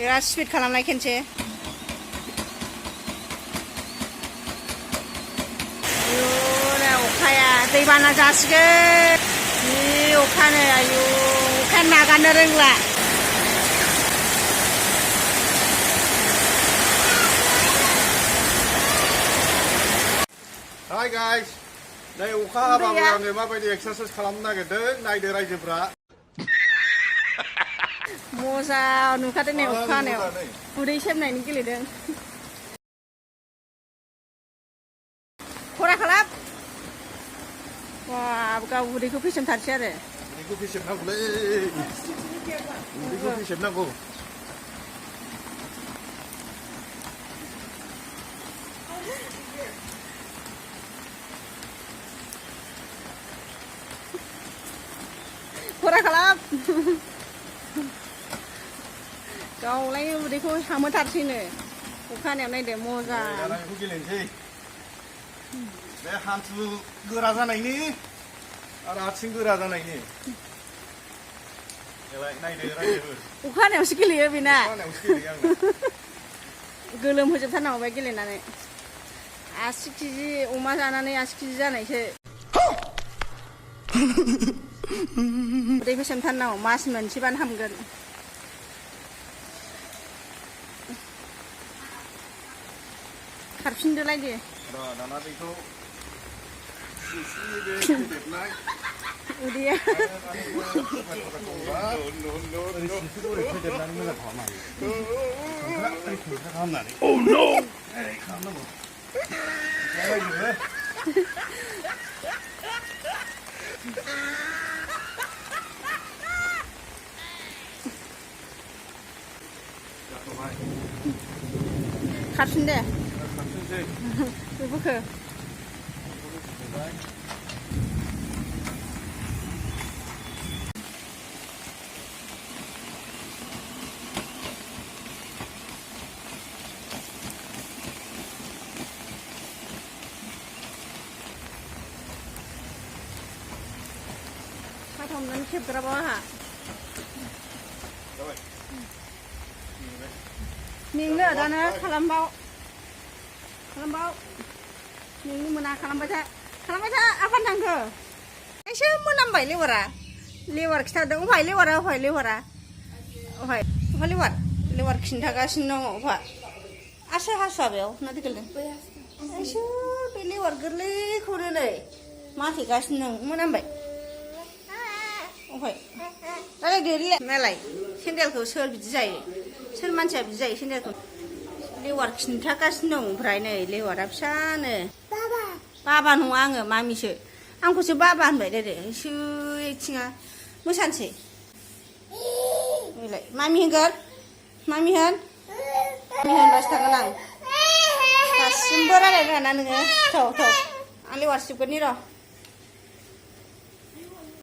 बिराद स्पिड खालामनाय खेनसे अखाया दैबाना जासिगोन जि अखानो आयु अखाया नागारनो रोंला Hi guys, नै अखा हाबाबो आङो माबायदि एक्सारसाइज खालामनो नागिरदों नायदो रायजोफ्रा मजा नुखादों नै अखा हानायाव उदै सेबनायनि गेलेदों खरा खालाम wah गाव उदैखौ फेसेमथारसै आरो उदैखौ फेसेमनांगौलै उदैखौ फेसेमनांगौ खरा खालाम गावलाय उदैखौ हामोथारसैनो अखा हानायाव नायदो मजा बेखौ गेलेनोसै बे हान्थु गोरा जानायनि आरो आथिं गोरा जानायनि नायदो रायजोफोर अखा हानायावसो गेलेयो बेना अखा हानायावसो गेलेयो आङो गोलोम होजोबथारनांगौ बे गेलेनानै 80 केजि अमा जानानै 80 केजि जानायसो उदै फेसेमथारनांगौ मास मोनसेबानो हामगोन खारफिनदोलाय दे दाना बेखौ फेदेरनाय उदैया फेदेरनानै मोजां खालामनो हायो Oh no! खालामनांगौ खारफिन दे खारफिनसै बोखो खाथामनानै खेबग्राबाव आंहा मेङो दानो खालामबाव मेंनो मोना खालामबाय था आफान थांखो एसे मोनामबाय लेवार खिथादों अफाय लेवारा लेवार खिन्थागासिनो दङ अफा आसो हासुवा बेयाव ना दिगलदों एसे बे लेवार गोरलैखौनो नै माथेगासिनो दं मोनामबाय अफाय रायलायदो नालाय सेन्देलखौ सोर बिदि जायो सोर मानसिया बिदि जायो सेन्देलखौ लेवार खिन्थागासिनो दं ओमफ्राय नै लेवारा फिसानो बाबा नङा आङो मामिसो आंखौसो बाबा होनबाय दे एसे आथिङा मोसानोसै नैलाय मामि होनबासो थागोन आं दासिमबो रायलायनो रोङा ना नोङो थौ आं लेवार सिबगोननि र'